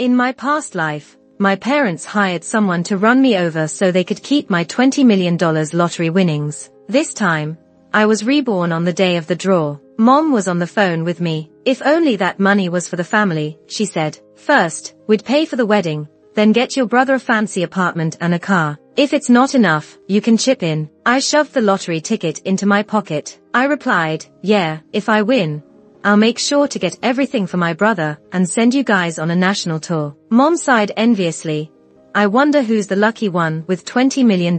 In my past life, my parents hired someone to run me over so they could keep my $20 million lottery winnings. This time, I was reborn on the day of the draw. Mom was on the phone with me. If only that money was for the family, she said. First, we'd pay for the wedding, then get your brother a fancy apartment and a car. If it's not enough, you can chip in. I shoved the lottery ticket into my pocket. I replied, yeah, if I win, I'll make sure to get everything for my brother and send you guys on a national tour. Mom sighed enviously. I wonder who's the lucky one with $20 million.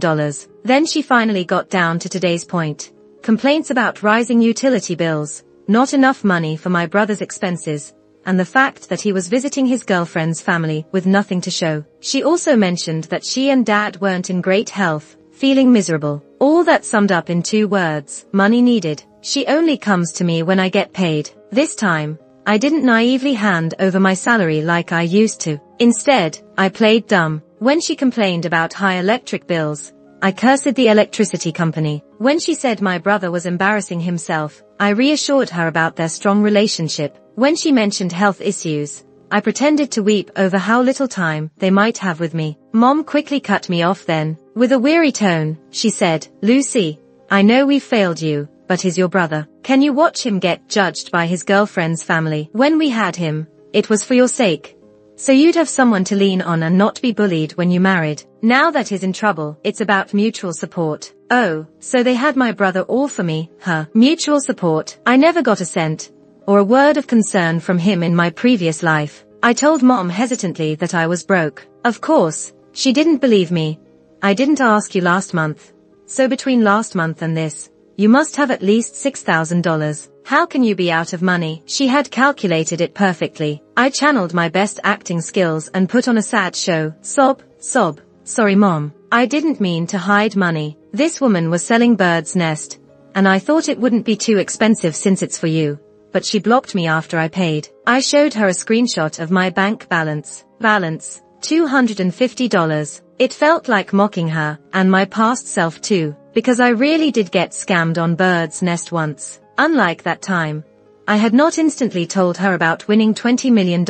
Then she finally got down to today's point. Complaints about rising utility bills, not enough money for my brother's expenses, and the fact that he was visiting his girlfriend's family with nothing to show. She also mentioned that she and Dad weren't in great health, feeling miserable. All that summed up in 2 words: money needed. She only comes to me when I get paid. This time, I didn't naively hand over my salary like I used to. Instead, I played dumb. When she complained about high electric bills, I cursed the electricity company. When she said my brother was embarrassing himself, I reassured her about their strong relationship. When she mentioned health issues, I pretended to weep over how little time they might have with me. Mom quickly cut me off then. With a weary tone, she said, Lucy, I know we've failed you, but he's your brother. Can you watch him get judged by his girlfriend's family? When we had him, it was for your sake. So you'd have someone to lean on and not be bullied when you married. Now that he's in trouble, it's about mutual support. Oh, so they had my brother all for me, huh? Mutual support. I never got a cent or a word of concern from him in my previous life. I told Mom hesitantly that I was broke. Of course, she didn't believe me. I didn't ask you last month. So between last month and this, you must have at least $6,000. How can you be out of money? She had calculated it perfectly. I channeled my best acting skills and put on a sad show. Sob, sob. Sorry Mom. I didn't mean to hide money. This woman was selling Bird's Nest, and I thought it wouldn't be too expensive since it's for you. But she blocked me after I paid. I showed her a screenshot of my bank balance. Balance, $250. It felt like mocking her, and my past self too, because I really did get scammed on Bird's Nest once. Unlike that time, I had not instantly told her about winning $20 million.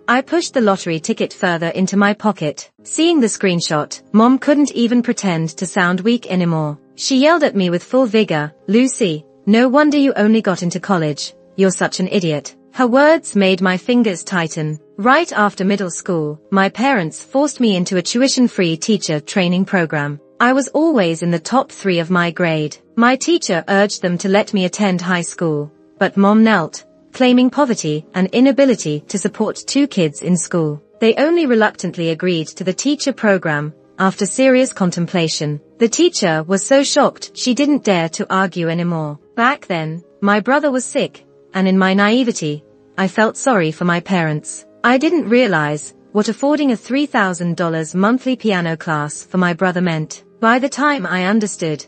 I pushed the lottery ticket further into my pocket. Seeing the screenshot, Mom couldn't even pretend to sound weak anymore. She yelled at me with full vigor, Lucy, no wonder you only got into college. You're such an idiot. Her words made my fingers tighten. Right after middle school, my parents forced me into a tuition-free teacher training program. I was always in the top 3 of my grade. My teacher urged them to let me attend high school, but Mom knelt, claiming poverty and inability to support 2 kids in school. They only reluctantly agreed to the teacher program. After serious contemplation, the teacher was so shocked she didn't dare to argue anymore. Back then, my brother was sick, and in my naivety, I felt sorry for my parents. I didn't realize what affording a $3,000 monthly piano class for my brother meant. By the time I understood,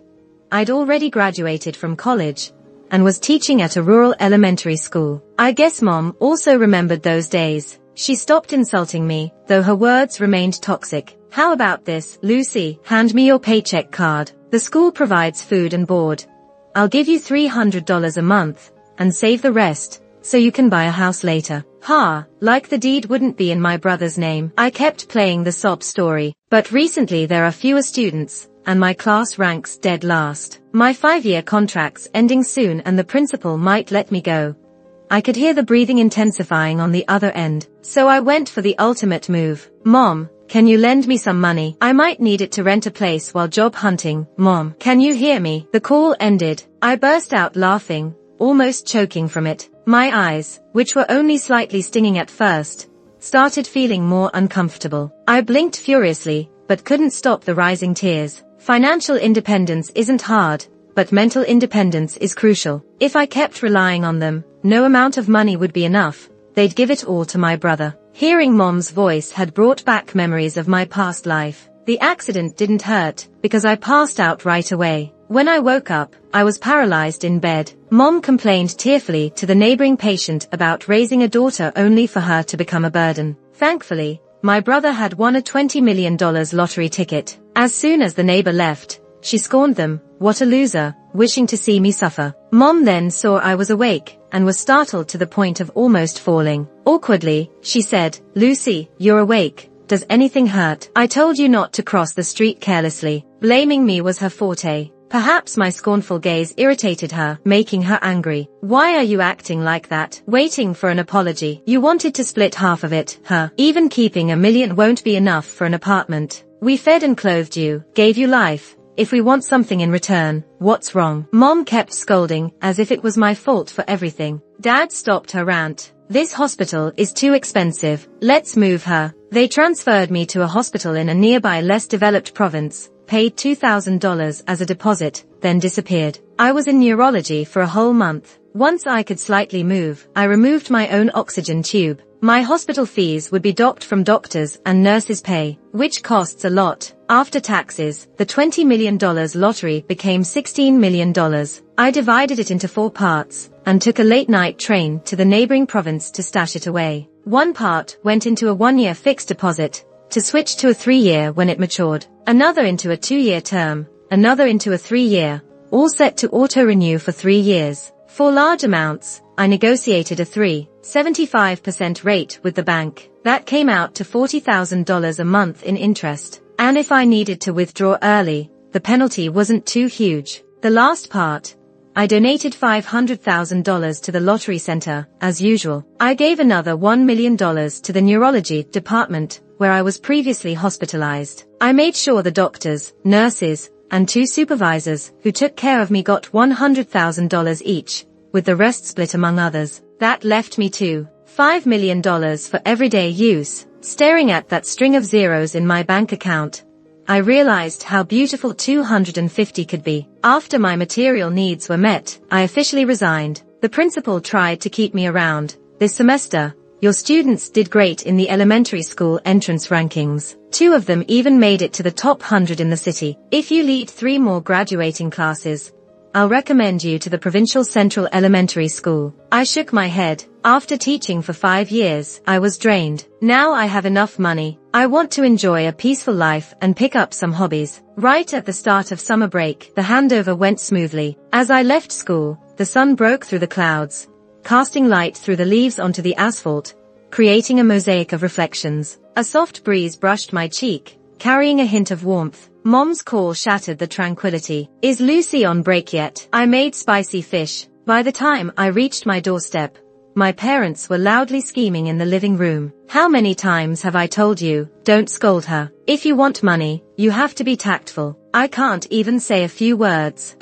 I'd already graduated from college and was teaching at a rural elementary school. I guess Mom also remembered those days. She stopped insulting me, though her words remained toxic. How about this, Lucy? Hand me your paycheck card. The school provides food and board. I'll give you $300 a month and save the rest, so you can buy a house later. Ha, like the deed wouldn't be in my brother's name. I kept playing the sob story, but recently there are fewer students, and my class ranks dead last. My 5-year contract's ending soon and the principal might let me go. I could hear the breathing intensifying on the other end, so I went for the ultimate move. Mom, can you lend me some money? I might need it to rent a place while job hunting. Mom, can you hear me? The call ended. I burst out laughing, almost choking from it. My eyes, which were only slightly stinging at first, started feeling more uncomfortable. I blinked furiously, but couldn't stop the rising tears. Financial independence isn't hard, but mental independence is crucial. If I kept relying on them, no amount of money would be enough. They'd give it all to my brother. Hearing Mom's voice had brought back memories of my past life. The accident didn't hurt, because I passed out right away. When I woke up, I was paralyzed in bed. Mom complained tearfully to the neighboring patient about raising a daughter only for her to become a burden. Thankfully, my brother had won a $20 million lottery ticket. As soon as the neighbor left, she scorned them. What a loser, wishing to see me suffer. Mom then saw I was awake, and was startled to the point of almost falling. Awkwardly, she said, "Lucy, you're awake. Does anything hurt?" I told you not to cross the street carelessly. Blaming me was her forte. Perhaps my scornful gaze irritated her, making her angry. "Why are you acting like that? Waiting for an apology? You wanted to split half of it, huh? Even keeping $1 million won't be enough for an apartment. We fed and clothed you, gave you life. If we want something in return, what's wrong?" Mom kept scolding, as if it was my fault for everything. Dad stopped her rant. "This hospital is too expensive. Let's move her." They transferred me to a hospital in a nearby less developed province, paid $2,000 as a deposit, then disappeared. I was in neurology for a whole month. Once I could slightly move, I removed my own oxygen tube. My hospital fees would be docked from doctors' and nurses' pay, which costs a lot. After taxes, the $20 million lottery became $16 million. I divided it into 4 parts, and took a late-night train to the neighboring province to stash it away. One part went into a 1-year fixed deposit, to switch to a 3-year when it matured, another into a 2-year term, another into a 3-year, all set to auto-renew for 3 years. For large amounts, I negotiated a 3.75% rate with the bank. That came out to $40,000 a month in interest. And if I needed to withdraw early, the penalty wasn't too huge. The last part, I donated $500,000 to the lottery center, as usual. I gave another $1 million to the neurology department, where I was previously hospitalized. I made sure the doctors, nurses, and 2 supervisors who took care of me got $100,000 each, with the rest split among others. That left me $5 million for everyday use. Staring at that string of zeros in my bank account, I realized how beautiful 250 could be. After my material needs were met, I officially resigned. The principal tried to keep me around. "This semester, your students did great in the elementary school entrance rankings. 2 of them even made it to the top 100 in the city. If you lead 3 more graduating classes, I'll recommend you to the Provincial Central Elementary School." I shook my head. After teaching for 5 years, I was drained. Now I have enough money. I want to enjoy a peaceful life and pick up some hobbies. Right at the start of summer break, the handover went smoothly. As I left school, the sun broke through the clouds, casting light through the leaves onto the asphalt, creating a mosaic of reflections. A soft breeze brushed my cheek, carrying a hint of warmth. Mom's call shattered the tranquility. "Is Lucy on break yet?" I made spicy fish. By the time I reached my doorstep, my parents were loudly scheming in the living room. "How many times have I told you, don't scold her. If you want money, you have to be tactful." I can't even say a few words.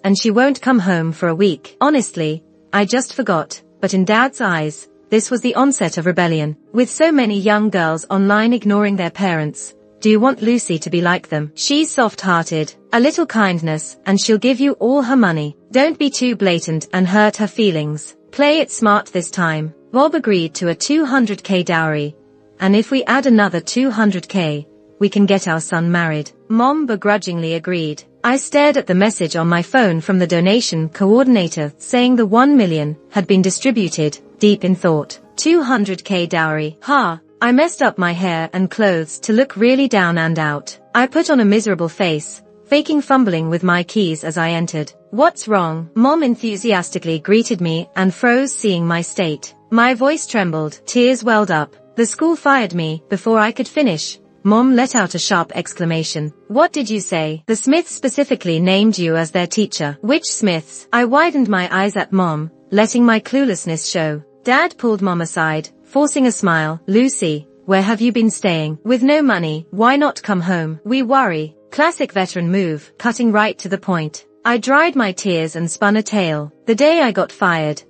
And she won't come home for a week. Honestly, I just forgot. But in Dad's eyes, this was the onset of rebellion. With so many young girls online ignoring their parents, do you want Lucy to be like them? She's soft-hearted. A little kindness, and she'll give you all her money. Don't be too blatant and hurt her feelings. Play it smart this time. Bob agreed to a $200K dowry. And if we add another $200K, we can get our son married. Mom begrudgingly agreed. I stared at the message on my phone from the donation coordinator saying the $1 million had been distributed, deep in thought. $200K dowry. Ha! I messed up my hair and clothes to look really down and out. I put on a miserable face, faking fumbling with my keys as I entered. "What's wrong?" Mom enthusiastically greeted me and froze seeing my state. My voice trembled, tears welled up. "The school fired me before I could finish." Mom let out a sharp exclamation. "What did you say?" "The Smiths specifically named you as their teacher." "Which Smiths?" I widened my eyes at Mom, letting my cluelessness show. Dad pulled Mom aside, forcing a smile. "Lucy, where have you been staying? With no money, why not come home? We worry." Classic veteran move, cutting right to the point. I dried my tears and spun a tale. The day I got fired,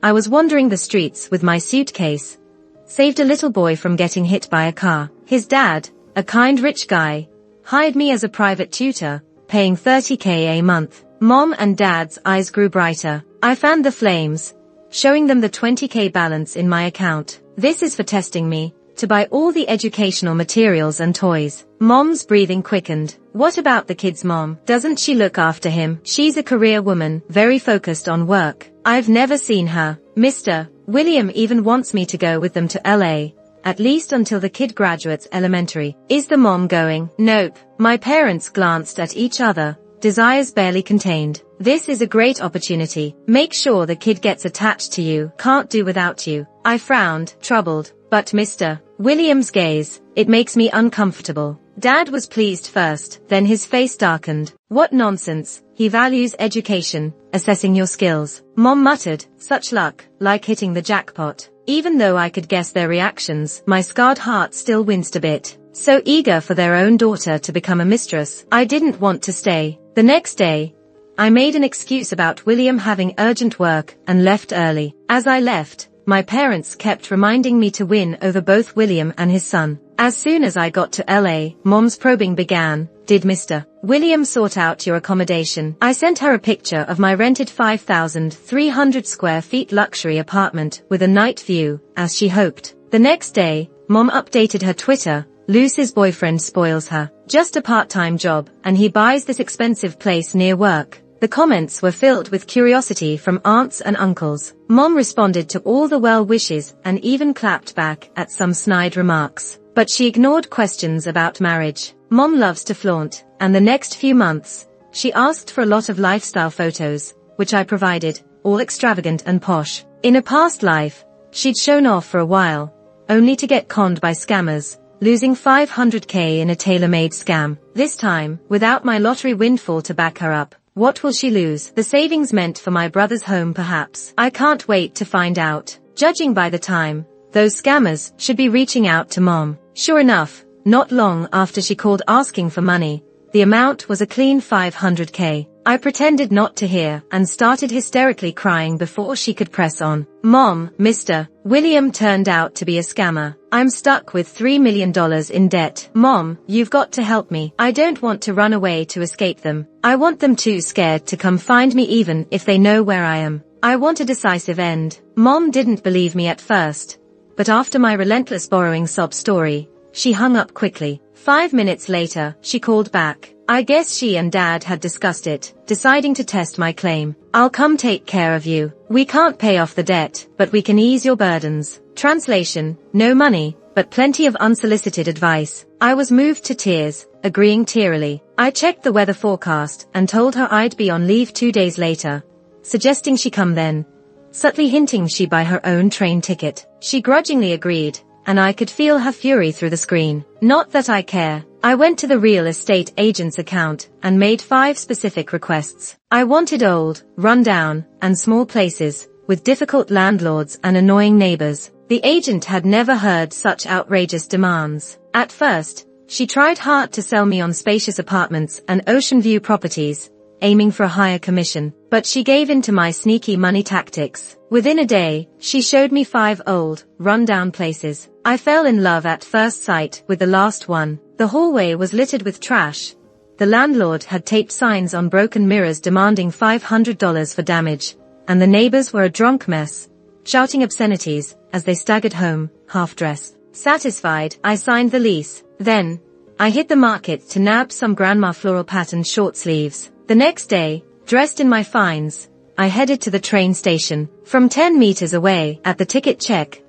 I was wandering the streets with my suitcase. Saved a little boy from getting hit by a car. His dad, a kind rich guy, hired me as a private tutor, paying $30K a month. Mom and Dad's eyes grew brighter. I fanned the flames, showing them the $20K balance in my account. "This is for testing me, to buy all the educational materials and toys." Mom's breathing quickened. "What about the kids, Mom? Doesn't she look after him?" "She's a career woman, very focused on work. I've never seen her. Mr. William even wants me to go with them to LA, at least until the kid graduates elementary." "Is the mom going?" "Nope." My parents glanced at each other, desires barely contained. This is a great opportunity. Make sure the kid gets attached to you. Can't do without you. I frowned, troubled. But Mr. William's gaze, it makes me uncomfortable. Dad was pleased first, then his face darkened. What nonsense. He values education, assessing your skills. Mom muttered, such luck, like hitting the jackpot. Even though I could guess their reactions, my scarred heart still winced a bit. So eager for their own daughter to become a mistress, I didn't want to stay. The next day, I made an excuse about William having urgent work and left early. As I left, my parents kept reminding me to win over both William and his son. As soon as I got to LA, Mom's probing began. Did Mr. William sort out your accommodation? I sent her a picture of my rented 5,300 square feet luxury apartment with a night view, as she hoped. The next day, Mom updated her Twitter. Lucy's boyfriend spoils her. Just a part-time job, and he buys this expensive place near work. The comments were filled with curiosity from aunts and uncles. Mom responded to all the well wishes and even clapped back at some snide remarks. But she ignored questions about marriage. Mom loves to flaunt, and the next few months, she asked for a lot of lifestyle photos, which I provided, all extravagant and posh. In a past life, she'd shown off for a while, only to get conned by scammers, losing $500K in a tailor-made scam. This time, without my lottery windfall to back her up. What will she lose? The savings meant for my brother's home perhaps. I can't wait to find out. Judging by the time, those scammers should be reaching out to Mom. Sure enough, not long after she called asking for money, the amount was a clean $500K. I pretended not to hear and started hysterically crying before she could press on. Mom, Mr. William turned out to be a scammer. I'm stuck with $3 million in debt. Mom, you've got to help me. I don't want to run away to escape them. I want them too scared to come find me even if they know where I am. I want a decisive end. Mom didn't believe me at first, but after my relentless borrowing sob story, she hung up quickly. 5 minutes later, she called back. I guess she and Dad had discussed it, deciding to test my claim. I'll come take care of you. We can't pay off the debt, but we can ease your burdens. Translation, no money, but plenty of unsolicited advice. I was moved to tears, agreeing tearily. I checked the weather forecast and told her I'd be on leave 2 days later, suggesting she come then, subtly hinting she'd buy her own train ticket. She grudgingly agreed, and I could feel her fury through the screen. Not that I care. I went to the real estate agent's account and made 5 specific requests. I wanted old, run-down, and small places, with difficult landlords and annoying neighbors. The agent had never heard such outrageous demands. At first, she tried hard to sell me on spacious apartments and ocean view properties, aiming for a higher commission, but she gave in to my sneaky money tactics. Within a day, she showed me 5 old, run-down places. I fell in love at first sight with the last one. The hallway was littered with trash. The landlord had taped signs on broken mirrors demanding $500 for damage, and the neighbors were a drunk mess, shouting obscenities as they staggered home, half-dressed. Satisfied, I signed the lease. Then, I hit the market to nab some grandma floral patterned short sleeves. The next day, dressed in my finds, I headed to the train station. From 10 meters away, at the ticket check,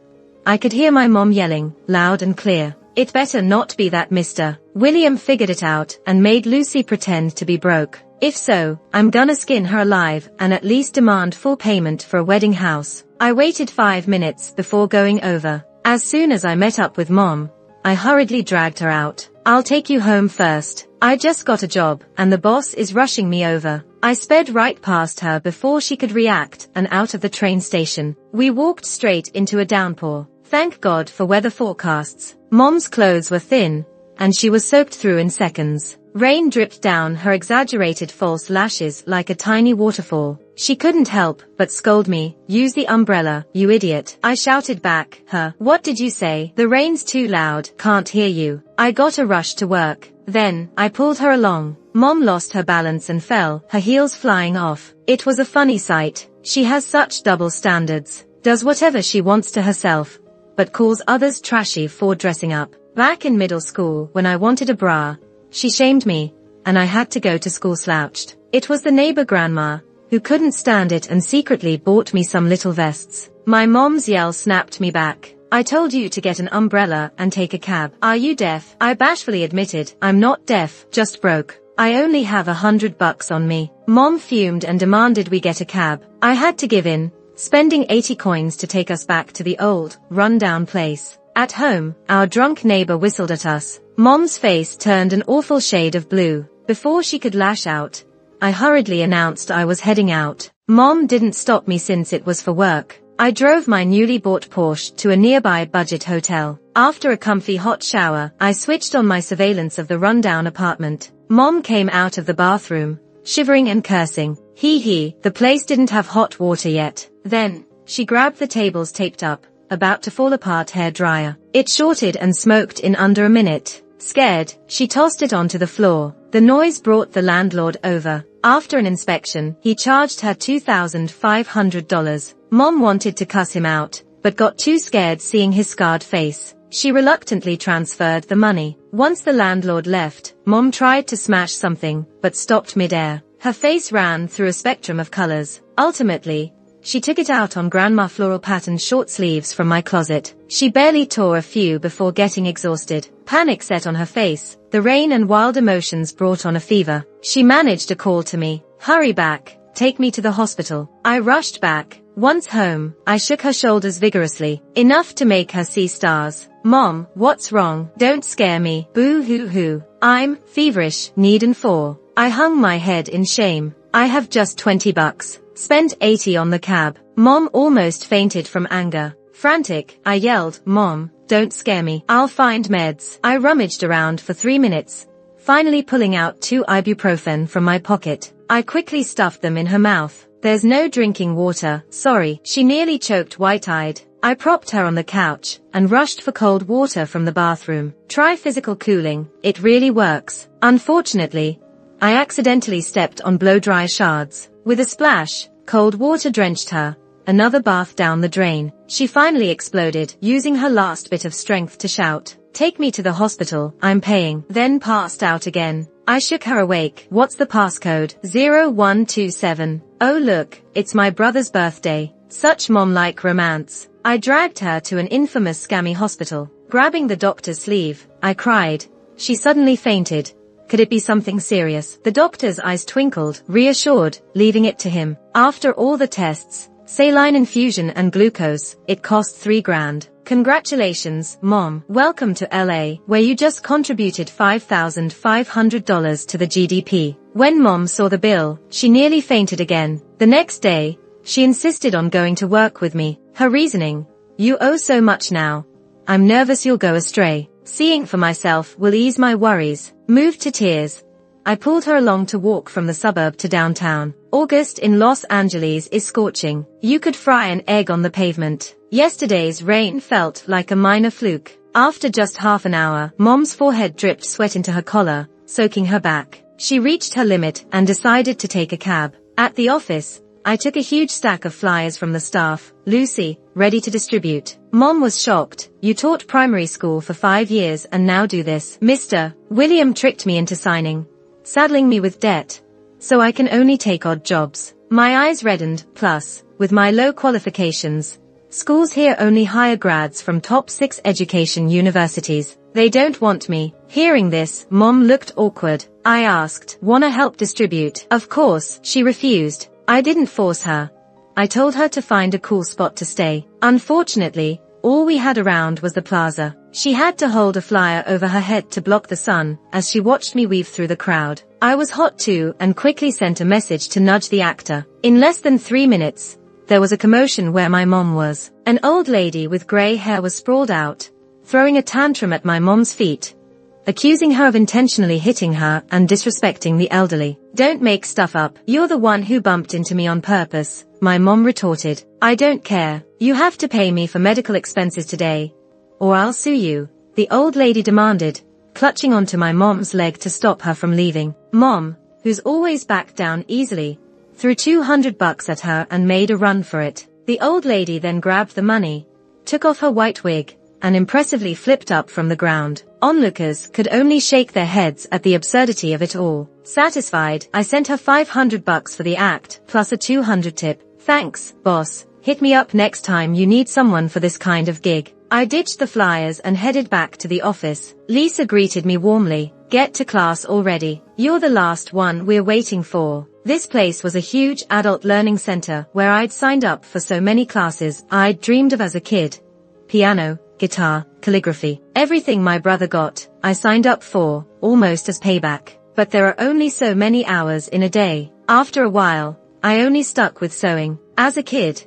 I could hear my mom yelling, loud and clear. It better not be that Mr. William figured it out and made Lucy pretend to be broke. If so, I'm gonna skin her alive and at least demand full payment for a wedding house. I waited 5 minutes before going over. As soon as I met up with Mom, I hurriedly dragged her out. I'll take you home first. I just got a job, and the boss is rushing me over. I sped right past her before she could react and out of the train station. We walked straight into a downpour. Thank God for weather forecasts. Mom's clothes were thin, and she was soaked through in seconds. Rain dripped down her exaggerated false lashes like a tiny waterfall. She couldn't help but scold me. Use the umbrella, you idiot. I shouted back, What did you say? The rain's too loud, can't hear you. I got a rush to work. Then, I pulled her along. Mom lost her balance and fell, her heels flying off. It was a funny sight. She has such double standards. Does whatever she wants to herself, but calls others trashy for dressing up. Back in middle school, when I wanted a bra, she shamed me, and I had to go to school slouched. It was the neighbor grandma, who couldn't stand it and secretly bought me some little vests. My mom's yell snapped me back. I told you to get an umbrella and take a cab. Are you deaf? I bashfully admitted, I'm not deaf, just broke. I only have $100 on me. Mom fumed and demanded we get a cab. I had to give in, spending 80 coins to take us back to the old, run-down place. At home, our drunk neighbor whistled at us. Mom's face turned an awful shade of blue. Before she could lash out, I hurriedly announced I was heading out. Mom didn't stop me since it was for work. I drove my newly bought Porsche to a nearby budget hotel. After a comfy hot shower, I switched on my surveillance of the rundown apartment. Mom came out of the bathroom, shivering and cursing. The place didn't have hot water yet. Then, she grabbed the table's taped up, about to fall apart hairdryer. It shorted and smoked in under a minute. Scared, she tossed it onto the floor. The noise brought the landlord over. After an inspection, he charged her $2,500. Mom wanted to cuss him out, but got too scared seeing his scarred face. She reluctantly transferred the money. Once the landlord left, Mom tried to smash something, but stopped midair. Her face ran through a spectrum of colors. Ultimately, she took it out on grandma floral pattern short sleeves from my closet. She barely tore a few before getting exhausted. Panic set on her face. The rain and wild emotions brought on a fever. She managed a call to me. Hurry back. Take me to the hospital. I rushed back. Once home, I shook her shoulders vigorously, enough to make her see stars. Mom, what's wrong? Don't scare me. Boo-hoo-hoo. I'm feverish, needin' for. I hung my head in shame. I have just $20. Spent 80 on the cab. Mom almost fainted from anger. Frantic, I yelled, Mom, don't scare me. I'll find meds. I rummaged around for 3 minutes, finally pulling out 2 ibuprofen from my pocket. I quickly stuffed them in her mouth. There's no drinking water, sorry. She nearly choked white-eyed. I propped her on the couch and rushed for cold water from the bathroom. Try physical cooling. It really works. Unfortunately, I accidentally stepped on blow-dry shards. With a splash, cold water drenched her. Another bath down the drain. She finally exploded, using her last bit of strength to shout, "Take me to the hospital, I'm paying," then passed out again. I shook her awake. What's the passcode? 0127. Oh look, it's my brother's birthday. Such mom-like romance. I dragged her to an infamous scammy hospital. Grabbing the doctor's sleeve, I cried. She suddenly fainted. Could it be something serious? The doctor's eyes twinkled, reassured, leaving it to him. After all the tests, saline infusion and glucose, it cost $3,000. Congratulations, Mom. Welcome to LA, where you just contributed $5,500 to the GDP. When Mom saw the bill, she nearly fainted again. The next day, she insisted on going to work with me. Her reasoning, "You owe so much now. I'm nervous you'll go astray. Seeing for myself will ease my worries." Moved to tears, I pulled her along to walk from the suburb to downtown. August in Los Angeles is scorching. You could fry an egg on the pavement. Yesterday's rain felt like a minor fluke. After just half an hour, Mom's forehead dripped sweat into her collar, soaking her back. She reached her limit and decided to take a cab. At the office, I took a huge stack of flyers from the staff, Lucy, ready to distribute. Mom was shocked. "You taught primary school for 5 years and now do this." Mr. William tricked me into signing, saddling me with debt, so I can only take odd jobs. My eyes reddened. Plus, with my low qualifications, schools here only hire grads from top 6 education universities. They don't want me. Hearing this, Mom looked awkward. I asked, "Wanna help distribute?" Of course, she refused. I didn't force her. I told her to find a cool spot to stay. Unfortunately, all we had around was the plaza. She had to hold a flyer over her head to block the sun, as she watched me weave through the crowd. I was hot too and quickly sent a message to nudge the actor. In less than 3 minutes, there was a commotion where my mom was. An old lady with gray hair was sprawled out, throwing a tantrum at my mom's feet, accusing her of intentionally hitting her and disrespecting the elderly. "Don't make stuff up. You're the one who bumped into me on purpose," my mom retorted. "I don't care. You have to pay me for medical expenses today, or I'll sue you," the old lady demanded, clutching onto my mom's leg to stop her from leaving. Mom, who's always backed down easily, threw $200 at her and made a run for it. The old lady then grabbed the money, took off her white wig, and impressively flipped up from the ground. Onlookers could only shake their heads at the absurdity of it all. Satisfied, I sent her $500 for the act, plus a $200 tip. "Thanks, boss. Hit me up next time you need someone for this kind of gig." I ditched the flyers and headed back to the office. Lisa greeted me warmly. Get to class already. You're the last one we're waiting for. This place was a huge adult learning center where I'd signed up for so many classes I'd dreamed of as a kid. Piano, guitar, calligraphy. Everything my brother got, I signed up for, almost as payback. But there are only so many hours in a day. After a while, I only stuck with sewing. As a kid,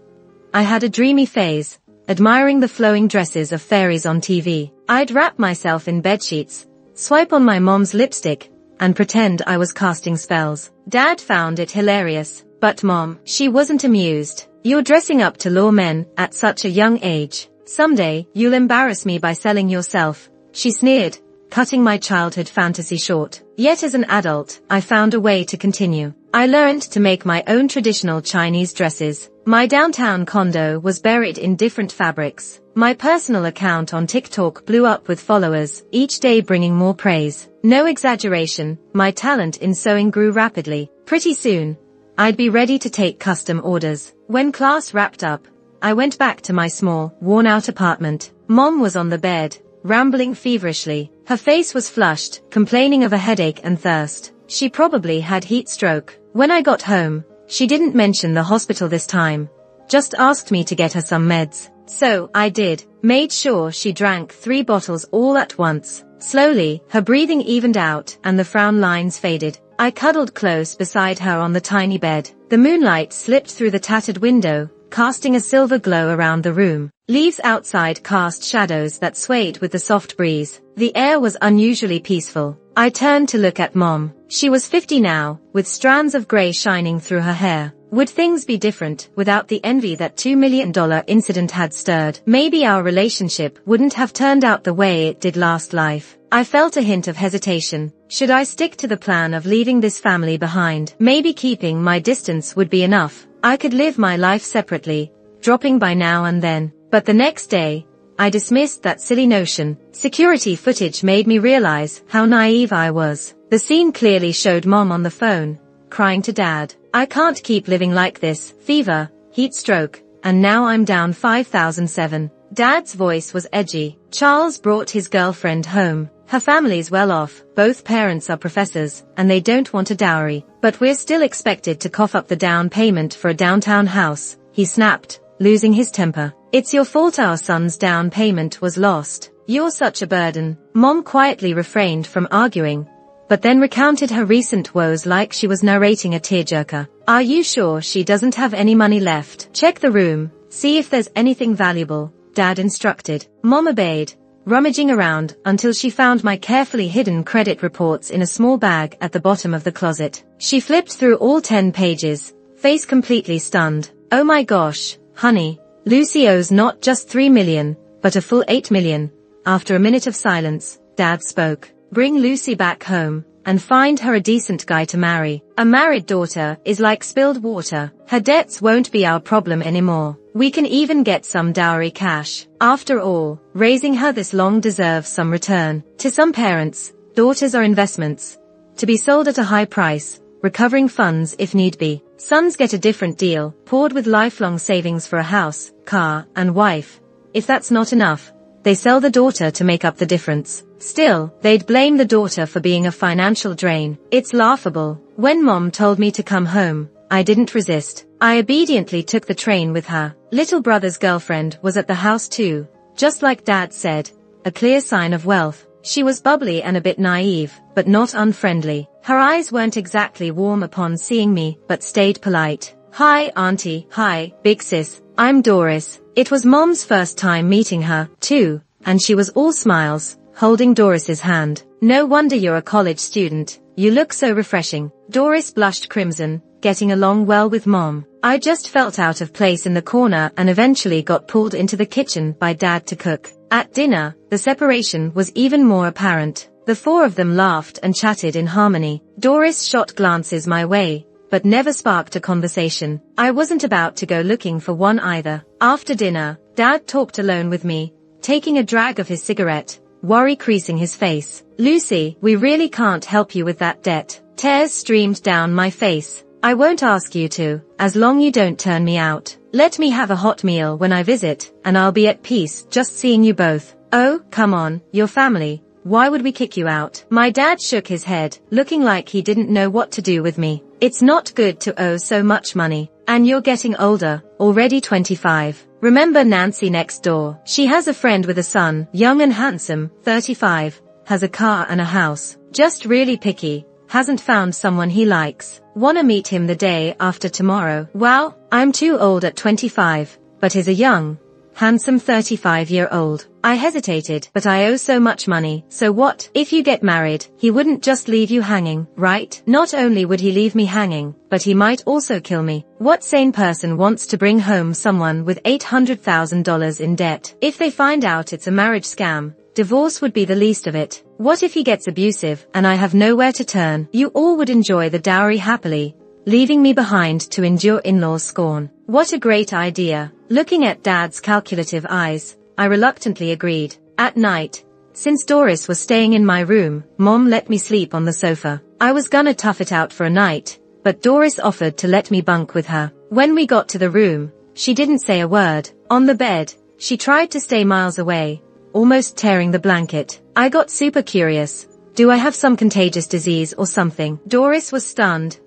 I had a dreamy phase, admiring the flowing dresses of fairies on TV. I'd wrap myself in bedsheets, swipe on my mom's lipstick, and pretend I was casting spells. Dad found it hilarious, but Mom, she wasn't amused. You're dressing up to lure men at such a young age. Someday, you'll embarrass me by selling yourself, she sneered, cutting my childhood fantasy short. Yet as an adult, I found a way to continue. I learned to make my own traditional Chinese dresses. My downtown condo was buried in different fabrics. My personal account on TikTok blew up with followers, each day bringing more praise. No exaggeration, my talent in sewing grew rapidly. Pretty soon, I'd be ready to take custom orders. When class wrapped up, I went back to my small, worn-out apartment. Mom was on the bed, rambling feverishly. Her face was flushed, complaining of a headache and thirst. She probably had heat stroke. When I got home, she didn't mention the hospital this time, just asked me to get her some meds. So, I did. Made sure she drank 3 bottles all at once. Slowly, her breathing evened out and the frown lines faded. I cuddled close beside her on the tiny bed. The moonlight slipped through the tattered window, casting a silver glow around the room. Leaves outside cast shadows that swayed with the soft breeze. The air was unusually peaceful. I turned to look at Mom. She was 50 now, with strands of gray shining through her hair. Would things be different without the envy that $2 million incident had stirred? Maybe our relationship wouldn't have turned out the way it did last life. I felt a hint of hesitation. Should I stick to the plan of leaving this family behind? Maybe keeping my distance would be enough. I could live my life separately, dropping by now and then. But the next day, I dismissed that silly notion. Security footage made me realize how naive I was. The scene clearly showed Mom on the phone, crying to Dad. I can't keep living like this. Fever, heat stroke, and now I'm down 5,007. Dad's voice was edgy. Charles brought his girlfriend home. Her family's well off, both parents are professors, and they don't want a dowry. But we're still expected to cough up the down payment for a downtown house, he snapped, losing his temper. It's your fault our son's down payment was lost. You're such a burden. Mom quietly refrained from arguing, but then recounted her recent woes like she was narrating a tearjerker. Are you sure she doesn't have any money left? Check the room, see if there's anything valuable, Dad instructed. Mom obeyed, rummaging around until she found my carefully hidden credit reports in a small bag at the bottom of the closet. She flipped through all 10 pages, face completely stunned. Oh my gosh, honey, Lucy owes not just 3 million, but a full 8 million. After a minute of silence, Dad spoke. Bring Lucy back home, and find her a decent guy to marry. A married daughter is like spilled water. Her debts won't be our problem anymore. We can even get some dowry cash. After all, raising her this long deserves some return. To some parents, daughters are investments, to be sold at a high price, recovering funds if need be. Sons get a different deal, poured with lifelong savings for a house, car, and wife. If that's not enough, they sell the daughter to make up the difference. Still, they'd blame the daughter for being a financial drain. It's laughable. When Mom told me to come home, I didn't resist. I obediently took the train with her. Little brother's girlfriend was at the house too, just like Dad said, a clear sign of wealth. She was bubbly and a bit naive, but not unfriendly. Her eyes weren't exactly warm upon seeing me, but stayed polite. Hi, Auntie. Hi, big sis. I'm Doris. It was Mom's first time meeting her, too, and she was all smiles, holding Doris's hand. No wonder you're a college student. You look so refreshing. Doris blushed crimson, getting along well with Mom. I just felt out of place in the corner and eventually got pulled into the kitchen by Dad to cook. At dinner, the separation was even more apparent. The 4 of them laughed and chatted in harmony. Doris shot glances my way, but never sparked a conversation. I wasn't about to go looking for one either. After dinner, Dad talked alone with me, taking a drag of his cigarette, worry creasing his face. Lucy, we really can't help you with that debt. Tears streamed down my face. I won't ask you to, as long you don't turn me out. Let me have a hot meal when I visit, and I'll be at peace just seeing you both. Oh, come on, your family. Why would we kick you out? My dad shook his head, looking like he didn't know what to do with me. It's not good to owe so much money. And you're getting older, already 25. Remember Nancy next door? She has a friend with a son, young and handsome, 35, has a car and a house, just really picky, hasn't found someone he likes. Wanna meet him the day after tomorrow. Wow, I'm too old at 25, but he's a young, handsome 35-year-old. I hesitated, but I owe so much money. So what? If you get married, he wouldn't just leave you hanging, right? Not only would he leave me hanging, but he might also kill me. What sane person wants to bring home someone with $800,000 in debt? If they find out it's a marriage scam, divorce would be the least of it. What if he gets abusive and I have nowhere to turn? You all would enjoy the dowry happily, leaving me behind to endure in-laws' scorn. What a great idea. Looking at Dad's calculative eyes, I reluctantly agreed. At night, since Doris was staying in my room, Mom let me sleep on the sofa. I was gonna tough it out for a night, but Doris offered to let me bunk with her. When we got to the room, she didn't say a word. On the bed, she tried to stay miles away, almost tearing the blanket. I got super curious. Do I have some contagious disease or something? Doris was stunned.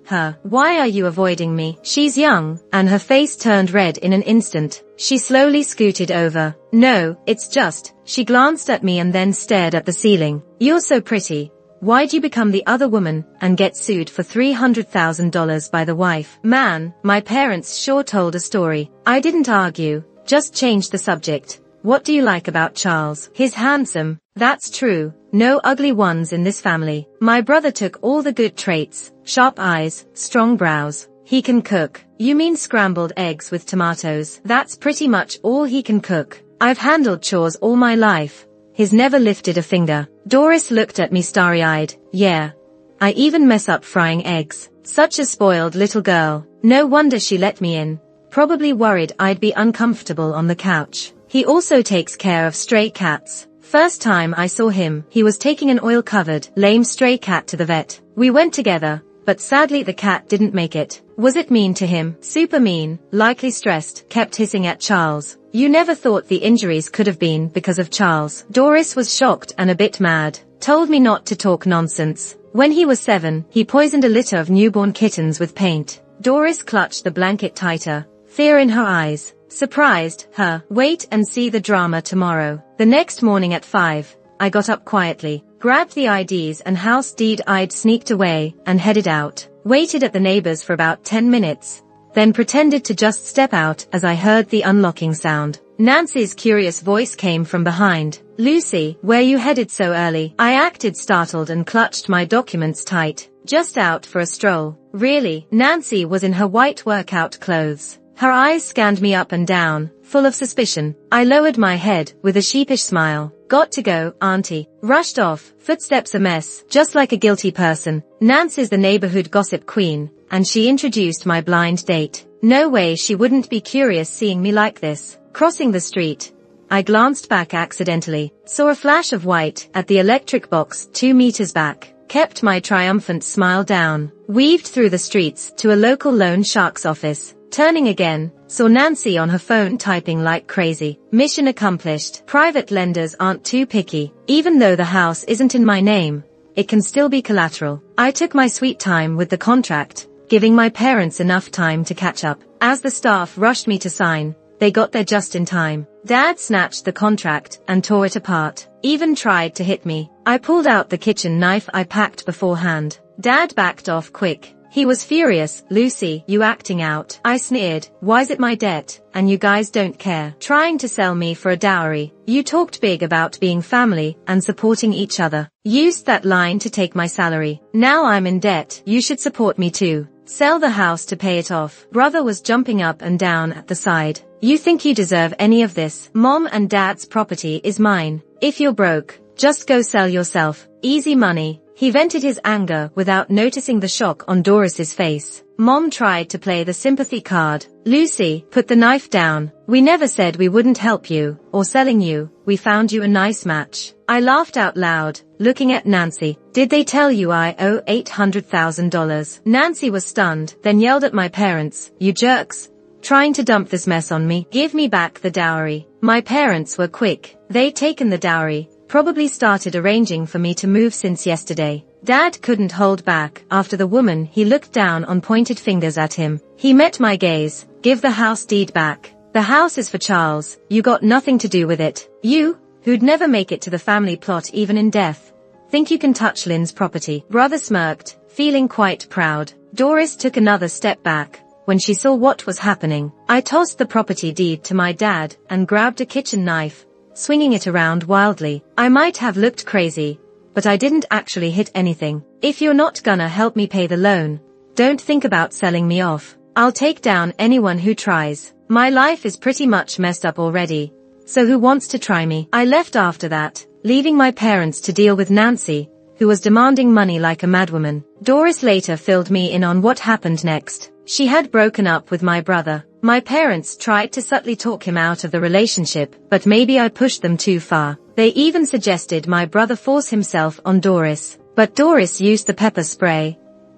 Why are you avoiding me? She's young, and her face turned red in an instant. She slowly scooted over. No, it's just. She glanced at me and then stared at the ceiling. You're so pretty. Why'd you become the other woman and get sued for $300,000 by the wife? Man, my parents sure told a story. I didn't argue, just changed the subject. What do you like about Charles? He's handsome. That's true. No ugly ones in this family. My brother took all the good traits. Sharp eyes, strong brows. He can cook. You mean scrambled eggs with tomatoes? That's pretty much all he can cook. I've handled chores all my life. He's never lifted a finger. Doris looked at me starry-eyed. Yeah. I even mess up frying eggs. Such a spoiled little girl. No wonder she let me in. Probably worried I'd be uncomfortable on the couch. He also takes care of stray cats. First time I saw him, he was taking an oil-covered, lame stray cat to the vet. We went together, but sadly the cat didn't make it. Was it mean to him? Super mean, likely stressed, kept hissing at Charles. You never thought the injuries could have been because of Charles. Doris was shocked and a bit mad. Told me not to talk nonsense. When he was 7, he poisoned a litter of newborn kittens with paint. Doris clutched the blanket tighter, fear in her eyes. Surprised. Wait and see the drama tomorrow. The next morning at 5, I got up quietly, grabbed the IDs and house deed. I'd sneaked away and headed out. Waited at the neighbors for about 10 minutes, then pretended to just step out as I heard the unlocking sound. Nancy's curious voice came from behind. Lucy, where you headed so early? I acted startled and clutched my documents tight. Just out for a stroll. Really? Nancy was in her white workout clothes. Her eyes scanned me up and down, full of suspicion. I lowered my head with a sheepish smile. Got to go, auntie. Rushed off, footsteps a mess, just like a guilty person. Nancy's the neighborhood gossip queen, and she introduced my blind date. No way she wouldn't be curious seeing me like this. Crossing the street, I glanced back accidentally, saw a flash of white at the electric box 2 meters back. Kept my triumphant smile down, weaved through the streets to a local loan shark's office. Turning again, saw Nancy on her phone typing like crazy. Mission accomplished. Private lenders aren't too picky. Even though the house isn't in my name, it can still be collateral. I took my sweet time with the contract, giving my parents enough time to catch up. As the staff rushed me to sign, they got there just in time. Dad snatched the contract and tore it apart. Even tried to hit me. I pulled out the kitchen knife I packed beforehand. Dad backed off quick. He was furious. Lucy, you acting out. I sneered. Why's it my debt, and you guys don't care? Trying to sell me for a dowry. You talked big about being family and supporting each other. Used that line to take my salary. Now I'm in debt. You should support me too. Sell the house to pay it off. Brother was jumping up and down at the side. You think you deserve any of this? Mom and Dad's property is mine. If you're broke, just go sell yourself. Easy money. He vented his anger without noticing the shock on Doris's face. Mom tried to play the sympathy card. Lucy, put the knife down. We never said we wouldn't help you, or selling you. We found you a nice match. I laughed out loud, looking at Nancy. Did they tell you I owe $800,000? Nancy was stunned, then yelled at my parents. You jerks. Trying to dump this mess on me. Give me back the dowry. My parents were quick. They'd taken the dowry, probably started arranging for me to move since yesterday. Dad couldn't hold back. After the woman, he looked down on pointed fingers at him. He met my gaze. Give the house deed back. The house is for Charles. You got nothing to do with it. You, who'd never make it to the family plot even in death, think you can touch Lynn's property. Brother smirked, feeling quite proud. Doris took another step back. When she saw what was happening, I tossed the property deed to my dad and grabbed a kitchen knife, swinging it around wildly. I might have looked crazy, but I didn't actually hit anything. If you're not gonna help me pay the loan, don't think about selling me off. I'll take down anyone who tries. My life is pretty much messed up already, so who wants to try me? I left after that, leaving my parents to deal with Nancy, who was demanding money like a madwoman. Doris later filled me in on what happened next. She had broken up with my brother. My parents tried to subtly talk him out of the relationship, but maybe I pushed them too far. They even suggested my brother force himself on Doris, but Doris used the pepper spray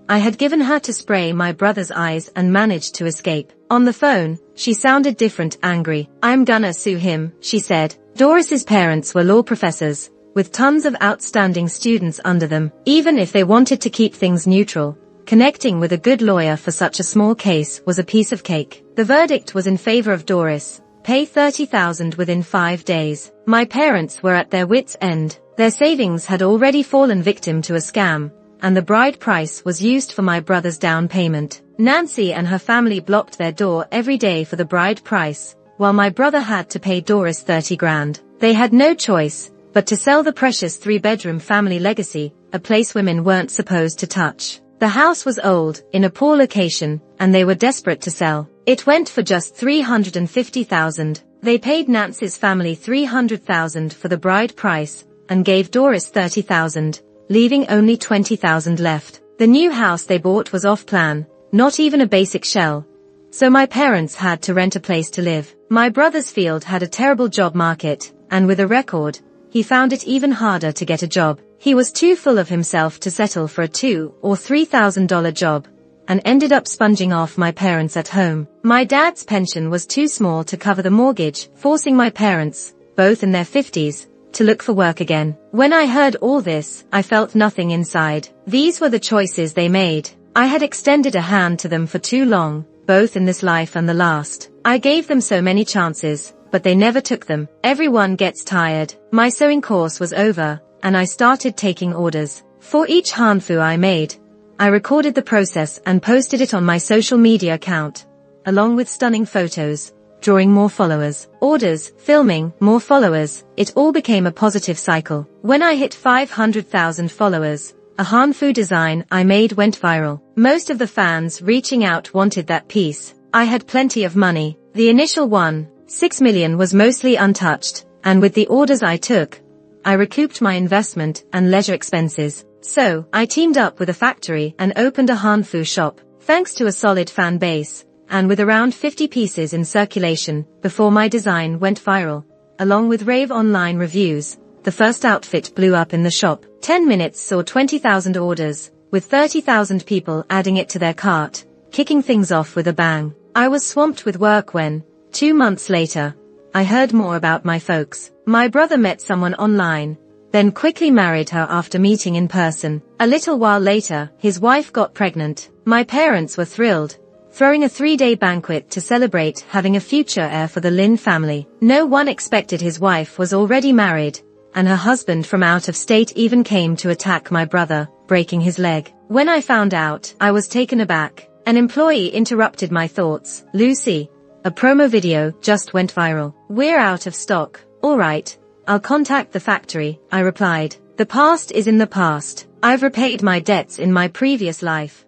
I had given her to spray my brother's eyes and managed to escape. On the phone, she sounded different, angry. I'm gonna sue him, she said. Doris's parents were law professors, with tons of outstanding students under them. Even if they wanted to keep things neutral, connecting with a good lawyer for such a small case was a piece of cake. The verdict was in favor of Doris. Pay $30,000 within 5 days. My parents were at their wits' end. Their savings had already fallen victim to a scam, and the bride price was used for my brother's down payment. Nancy and her family blocked their door every day for the bride price, while my brother had to pay Doris 30 grand. They had no choice but to sell the precious 3-bedroom family legacy, a place women weren't supposed to touch. The house was old, in a poor location, and they were desperate to sell. It went for just $350,000. They paid Nancy's family $300,000 for the bride price, and gave Doris $30,000, leaving only $20,000 left. The new house they bought was off-plan, not even a basic shell, so my parents had to rent a place to live. My brother's field had a terrible job market, and with a record, he found it even harder to get a job. He was too full of himself to settle for a $2,000 or $3,000 job, and ended up sponging off my parents at home. My dad's pension was too small to cover the mortgage, forcing my parents, both in their 50s, to look for work again. When I heard all this, I felt nothing inside. These were the choices they made. I had extended a hand to them for too long, both in this life and the last. I gave them so many chances, but they never took them. Everyone gets tired. My sewing course was over, and I started taking orders. For each hanfu I made, I recorded the process and posted it on my social media account, along with stunning photos, drawing more followers. Orders, filming, more followers. It all became a positive cycle. When I hit 500,000 followers, a hanfu design I made went viral. Most of the fans reaching out wanted that piece. I had plenty of money. The initial one, $6 million, was mostly untouched, and with the orders I took, I recouped my investment and leisure expenses. So, I teamed up with a factory and opened a hanfu shop. Thanks to a solid fan base, and with around 50 pieces in circulation before my design went viral, along with rave online reviews, the first outfit blew up in the shop. 10 minutes saw 20,000 orders, with 30,000 people adding it to their cart, kicking things off with a bang. I was swamped with work when, 2 months later, I heard more about my folks. My brother met someone online, then quickly married her after meeting in person. A little while later, his wife got pregnant. My parents were thrilled, throwing a 3-day banquet to celebrate having a future heir for the Lin family. No one expected his wife was already married, and her husband from out of state even came to attack my brother, breaking his leg. When I found out, I was taken aback. An employee interrupted my thoughts. Lucy, a promo video just went viral. We're out of stock. All right, I'll contact the factory, I replied. The past is in the past. I've repaid my debts in my previous life.